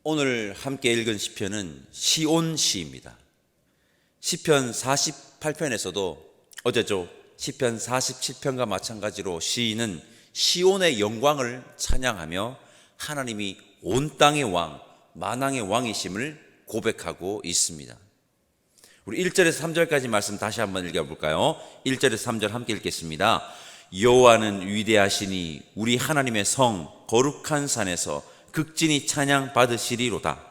오늘 함께 읽은 시편은 시온 시입니다. 시편 48편에서도 어제죠, 시편 47편과 마찬가지로 시인은 시온의 영광을 찬양하며 하나님이 온 땅의 왕, 만왕의 왕이심을 고백하고 있습니다. 우리 1절에서 3절까지 말씀 다시 한번 읽어볼까요? 1절에서 3절 함께 읽겠습니다. 여호와는 위대하시니 우리 하나님의 성 거룩한 산에서 극진히 찬양 받으시리로다.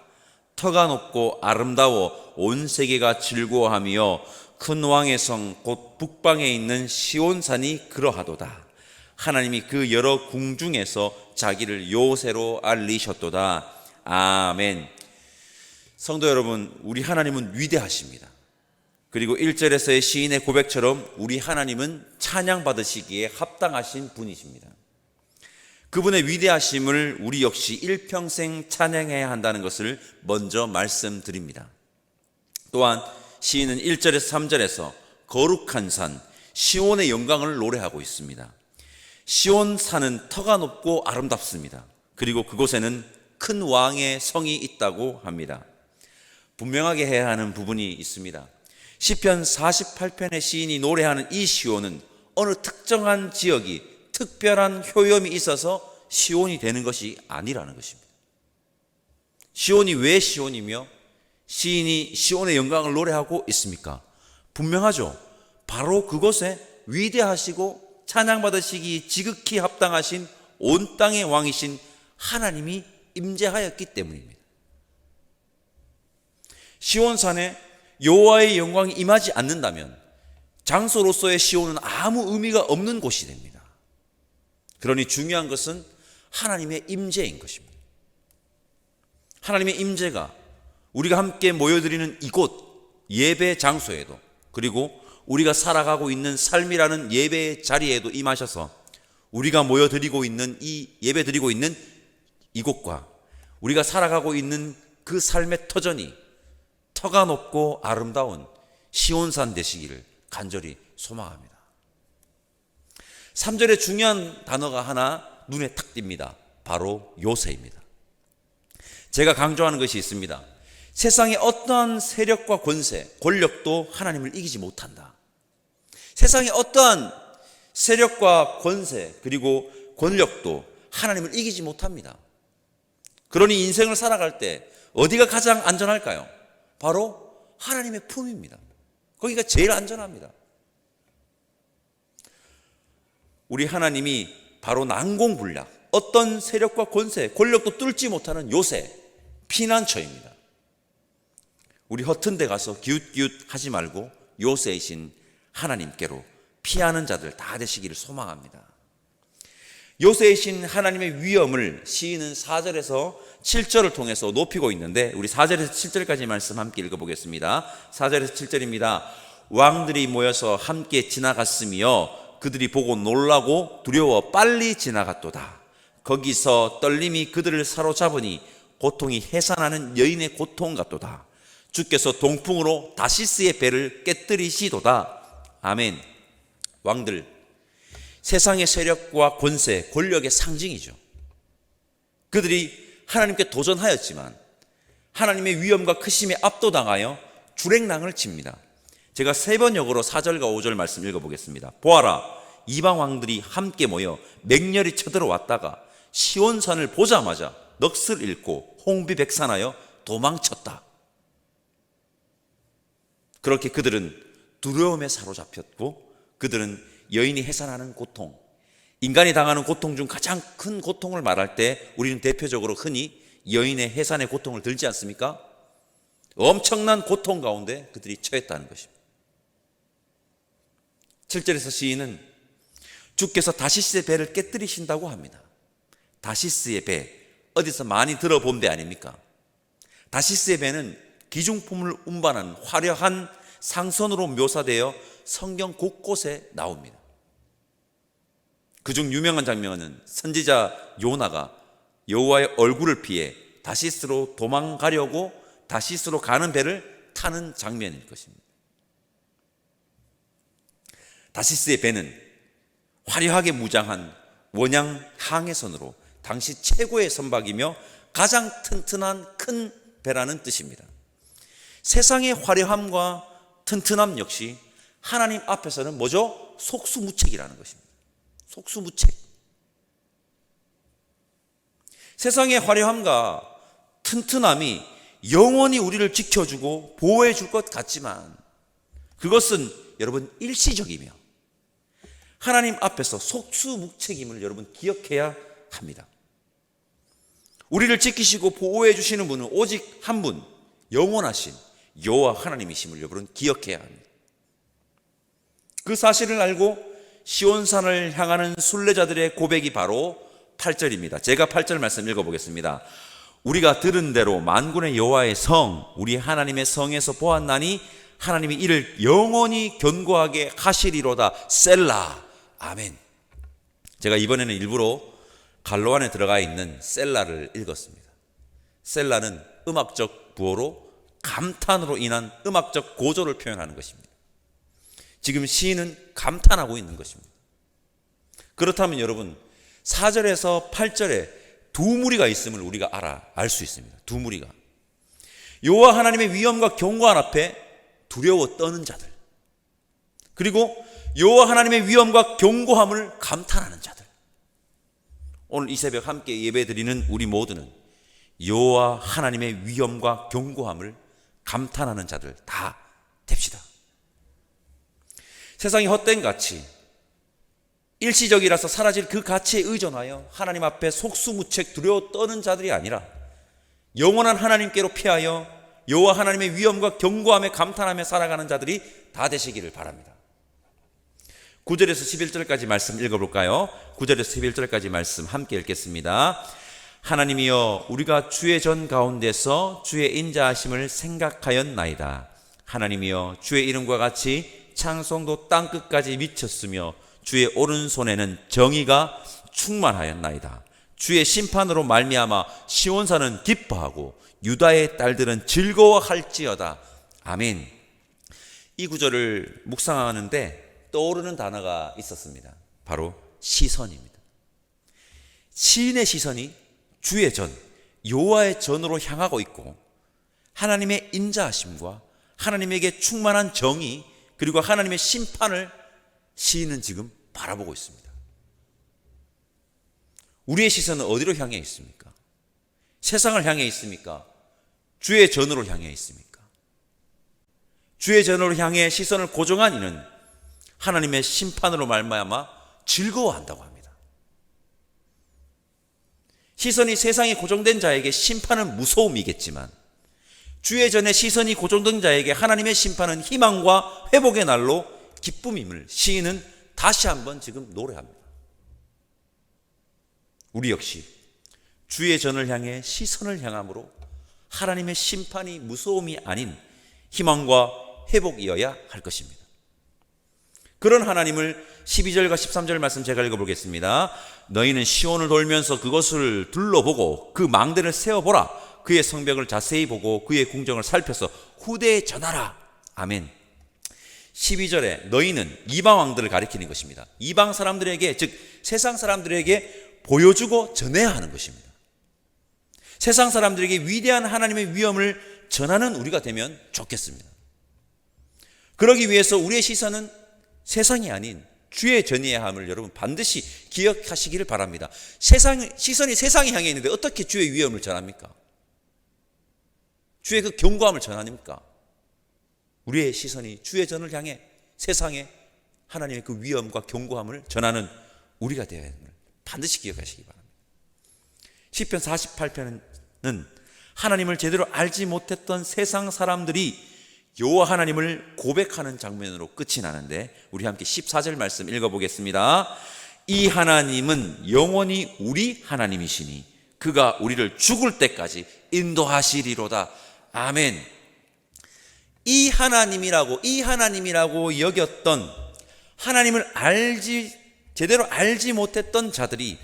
터가 높고 아름다워 온 세계가 즐거워하며 큰 왕의 성 곧 북방에 있는 시온산이 그러하도다. 하나님이 그 여러 궁중에서 자기를 요새로 알리셨도다. 아멘. 성도 여러분, 우리 하나님은 위대하십니다. 그리고 1절에서의 시인의 고백처럼 우리 하나님은 찬양받으시기에 합당하신 분이십니다. 그분의 위대하심을 우리 역시 일평생 찬양해야 한다는 것을 먼저 말씀드립니다. 또한 시인은 1절에서 3절에서 거룩한 산 시온의 영광을 노래하고 있습니다. 시온 산은 터가 높고 아름답습니다. 그리고 그곳에는 큰 왕의 성이 있다고 합니다. 분명하게 해야 하는 부분이 있습니다. 시편 48편의 시인이 노래하는 이 시온은 어느 특정한 지역이 특별한 효염이 있어서 시온이 되는 것이 아니라는 것입니다. 시온이 왜 시온이며 시인이 시온의 영광을 노래하고 있습니까? 분명하죠. 바로 그곳에 위대하시고 찬양받으시기 지극히 합당하신 온 땅의 왕이신 하나님이 임재하였기 때문입니다. 시온산에 여호와의 영광이 임하지 않는다면 장소로서의 시온은 아무 의미가 없는 곳이 됩니다. 그러니 중요한 것은 하나님의 임재인 것입니다. 하나님의 임재가 우리가 함께 모여드리는 이곳 예배 장소에도, 그리고 우리가 살아가고 있는 삶이라는 예배 자리에도 임하셔서 우리가 모여드리고 있는 이 예배드리고 있는 이곳과 우리가 살아가고 있는 그 삶의 터전이 터가 높고 아름다운 시온산 되시기를 간절히 소망합니다. 3절에 중요한 단어가 하나 눈에 탁 띕니다. 바로 요새입니다. 제가 강조하는 것이 있습니다. 세상의 어떠한 세력과 권세, 권력도 하나님을 이기지 못한다. 세상의 어떠한 세력과 권세 그리고 권력도 하나님을 이기지 못합니다. 그러니 인생을 살아갈 때 어디가 가장 안전할까요? 바로 하나님의 품입니다. 거기가 제일 안전합니다. 우리 하나님이 바로 난공불락, 어떤 세력과 권세, 권력도 뚫지 못하는 요새, 피난처입니다. 우리 허튼 데 가서 기웃기웃 하지 말고 요새이신 하나님께로 피하는 자들 다 되시기를 소망합니다. 요새이신 하나님의 위엄을 시인은 4절에서 7절을 통해서 높이고 있는데, 우리 4절에서 7절까지 말씀 함께 읽어보겠습니다. 4절에서 7절입니다. 왕들이 모여서 함께 지나갔으며 그들이 보고 놀라고 두려워 빨리 지나갔도다. 거기서 떨림이 그들을 사로잡으니 고통이 해산하는 여인의 고통 같도다. 주께서 동풍으로 다시스의 배를 깨뜨리시도다. 아멘. 왕들, 세상의 세력과 권세, 권력의 상징이죠. 그들이 하나님께 도전하였지만 하나님의 위엄과 크심에 압도당하여 주랭랑을 칩니다. 제가 세 번역으로 4절과 5절 말씀 읽어보겠습니다. 보아라, 이방 왕들이 함께 모여 맹렬히 쳐들어왔다가 시온산을 보자마자 넋을 잃고 홍비백산하여 도망쳤다. 그렇게 그들은 두려움에 사로잡혔고, 그들은 여인이 해산하는 고통, 인간이 당하는 고통 중 가장 큰 고통을 말할 때 우리는 대표적으로 흔히 여인의 해산의 고통을 들지 않습니까? 엄청난 고통 가운데 그들이 처했다는 것입니다. 7절에서 시인은 주께서 다시스의 배를 깨뜨리신다고 합니다. 다시스의 배, 어디서 많이 들어본 배 아닙니까? 다시스의 배는 기중품을 운반한 화려한 상선으로 묘사되어 성경 곳곳에 나옵니다. 그중 유명한 장면은 선지자 요나가 여호와의 얼굴을 피해 다시스로 도망가려고 다시스로 가는 배를 타는 장면일 것입니다. 다시스의 배는 화려하게 무장한 원양 항해선으로 당시 최고의 선박이며 가장 튼튼한 큰 배라는 뜻입니다. 세상의 화려함과 튼튼함 역시 하나님 앞에서는 뭐죠? 속수무책이라는 것입니다. 속수무책. 세상의 화려함과 튼튼함이 영원히 우리를 지켜주고 보호해 줄 것 같지만 그것은 여러분 일시적이며 하나님 앞에서 속수무책임을 여러분 기억해야 합니다. 우리를 지키시고 보호해 주시는 분은 오직 한 분, 영원하신 여호와 하나님이심을 여러분 기억해야 합니다. 그 사실을 알고 시온산을 향하는 순례자들의 고백이 바로 8절입니다. 제가 8절 말씀 읽어보겠습니다. 우리가 들은 대로 만군의 여호와의 성, 우리 하나님의 성에서 보았나니 하나님이 이를 영원히 견고하게 하시리로다. 셀라. 아멘. 제가 이번에는 일부러 갈로 안에 들어가 있는 셀라를 읽었습니다. 셀라는 음악적 부호로 감탄으로 인한 음악적 고조를 표현하는 것입니다. 지금 시인은 감탄하고 있는 것입니다. 그렇다면 여러분 4절에서 8절에 두 무리가 있음을 우리가 알 수 있습니다. 두 무리가 여호와 하나님의 위엄과 경고한 앞에 두려워 떠는 자들, 그리고 여호와 하나님의 위엄과 경고함을 감탄하는 자들. 오늘 이 새벽 함께 예배드리는 우리 모두는 여호와 하나님의 위엄과 경고함을 감탄하는 자들 다 됩시다. 세상이 헛된 가치, 일시적이라서 사라질 그 가치에 의존하여 하나님 앞에 속수무책 두려워 떠는 자들이 아니라 영원한 하나님께로 피하여 여호와 하나님의 위엄과 경고함에 감탄하며 살아가는 자들이 다 되시기를 바랍니다. 9절에서 11절까지 말씀 읽어볼까요? 9절에서 11절까지 말씀 함께 읽겠습니다. 하나님이여 우리가 주의 전 가운데서 주의 인자하심을 생각하였나이다. 하나님이여 주의 이름과 같이 찬송도 땅끝까지 미쳤으며 주의 오른손에는 정의가 충만하였나이다. 주의 심판으로 말미암아 시온산은 기뻐하고 유다의 딸들은 즐거워할지어다. 아멘. 이 구절을 묵상하는데 떠오르는 단어가 있었습니다. 바로 시선입니다. 시인의 시선이 주의 전, 여호와의 전으로 향하고 있고 하나님의 인자하심과 하나님에게 충만한 정의 그리고 하나님의 심판을 시인은 지금 바라보고 있습니다. 우리의 시선은 어디로 향해 있습니까? 세상을 향해 있습니까? 주의 전으로 향해 있습니까? 주의 전으로 향해 시선을 고정한 이는 하나님의 심판으로 말미암아 즐거워한다고 합니다. 시선이 세상에 고정된 자에게 심판은 무서움이겠지만 주의 전에 시선이 고정된 자에게 하나님의 심판은 희망과 회복의 날로 기쁨임을 시인은 다시 한번 지금 노래합니다. 우리 역시 주의 전을 향해 시선을 향함으로 하나님의 심판이 무서움이 아닌 희망과 회복이어야 할 것입니다. 그런 하나님을 12절과 13절 말씀 제가 읽어보겠습니다. 너희는 시온을 돌면서 그것을 둘러보고 그 망대를 세워보라. 그의 성벽을 자세히 보고 그의 궁정을 살펴서 후대에 전하라. 아멘. 12절에 너희는 이방 왕들을 가리키는 것입니다. 이방 사람들에게, 즉 세상 사람들에게 보여주고 전해야 하는 것입니다. 세상 사람들에게 위대한 하나님의 위엄을 전하는 우리가 되면 좋겠습니다. 그러기 위해서 우리의 시선은 세상이 아닌 주의 전해야 함을 여러분 반드시 기억하시기를 바랍니다. 시선이 세상에 향해 있는데 어떻게 주의 위엄을 전합니까? 주의 그 경고함을 전합니까? 우리의 시선이 주의 전을 향해 세상에 하나님의 그 위엄과 경고함을 전하는 우리가 되어야 함을 반드시 기억하시기 바랍니다. 시편 48편은 하나님을 제대로 알지 못했던 세상 사람들이 여호와 하나님을 고백하는 장면으로 끝이 나는데 우리 함께 14절 말씀 읽어보겠습니다. 이 하나님은 영원히 우리 하나님이시니 그가 우리를 죽을 때까지 인도하시리로다. 아멘. 이 하나님이라고 여겼던 하나님을 제대로 알지 못했던 자들이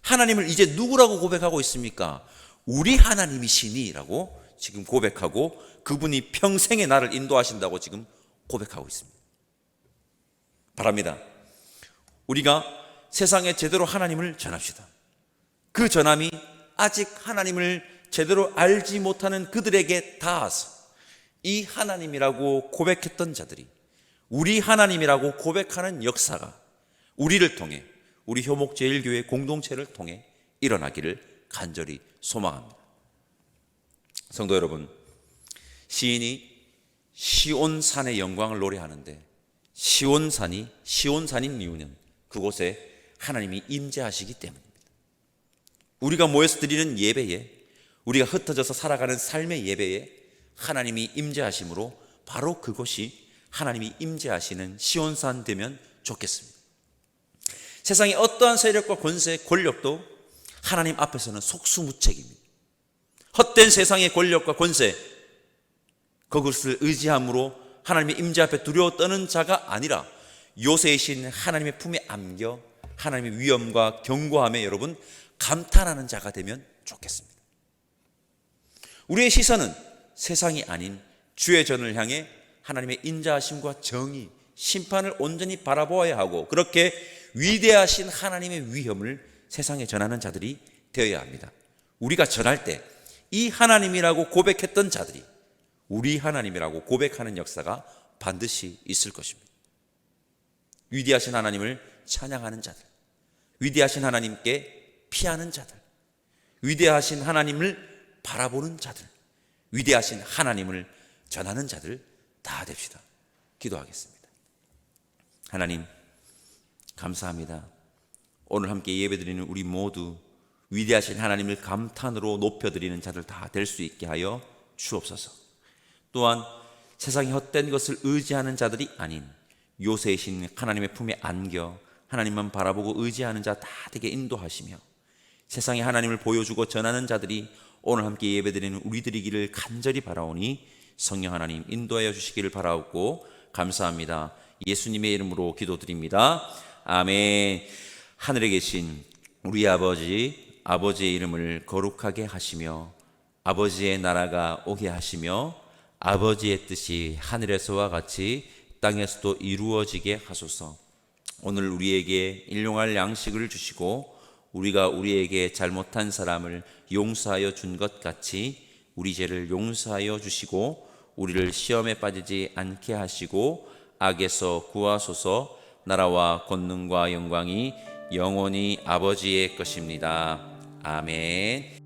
하나님을 이제 누구라고 고백하고 있습니까? 우리 하나님이시니라고 지금 고백하고 그분이 평생에 나를 인도하신다고 지금 고백하고 있습니다. 바랍니다. 우리가 세상에 제대로 하나님을 전합시다. 그 전함이 아직 하나님을 제대로 알지 못하는 그들에게 닿아서 이 하나님이라고 고백했던 자들이 우리 하나님이라고 고백하는 역사가 우리를 통해, 우리 효목제일교회 공동체를 통해 일어나기를 간절히 소망합니다. 성도 여러분, 시인이 시온산의 영광을 노래하는데 시온산인 이유는 그곳에 하나님이 임재하시기 때문입니다. 우리가 모여서 드리는 예배에, 우리가 흩어져서 살아가는 삶의 예배에 하나님이 임재하심으로 바로 그곳이 하나님이 임재하시는 시온산 되면 좋겠습니다. 세상의 어떠한 세력과 권세, 권력도 하나님 앞에서는 속수무책입니다. 헛된 세상의 권력과 권세, 그것을 의지함으로 하나님의 임재 앞에 두려워 떠는 자가 아니라 요새이신 하나님의 품에 안겨 하나님의 위엄과 견고함에 여러분 감탄하는 자가 되면 좋겠습니다. 우리의 시선은 세상이 아닌 주의 전을 향해 하나님의 인자하심과 정의, 심판을 온전히 바라보아야 하고 그렇게 위대하신 하나님의 위엄을 세상에 전하는 자들이 되어야 합니다. 우리가 전할 때 이 하나님이라고 고백했던 자들이 우리 하나님이라고 고백하는 역사가 반드시 있을 것입니다. 위대하신 하나님을 찬양하는 자들, 위대하신 하나님께 피하는 자들, 위대하신 하나님을 바라보는 자들, 위대하신 하나님을 전하는 자들 다 됩시다. 기도하겠습니다. 하나님 감사합니다. 오늘 함께 예배드리는 우리 모두 위대하신 하나님을 감탄으로 높여드리는 자들 다 될 수 있게 하여 주옵소서. 또한 세상의 헛된 것을 의지하는 자들이 아닌 요새이신 하나님의 품에 안겨 하나님만 바라보고 의지하는 자 다 되게 인도하시며 세상에 하나님을 보여주고 전하는 자들이 오늘 함께 예배드리는 우리들이기를 간절히 바라오니 성령 하나님 인도하여 주시기를 바라옵고 감사합니다. 예수님의 이름으로 기도드립니다. 아멘. 하늘에 계신 우리 아버지의 이름을 거룩하게 하시며 아버지의 나라가 오게 하시며 아버지의 뜻이 하늘에서와 같이 땅에서도 이루어지게 하소서. 오늘 우리에게 일용할 양식을 주시고 우리가 우리에게 잘못한 사람을 용서하여 준 것 같이 우리 죄를 용서하여 주시고 우리를 시험에 빠지지 않게 하시고 악에서 구하소서. 나라와 권능과 영광이 영원히 아버지의 것입니다. 아멘.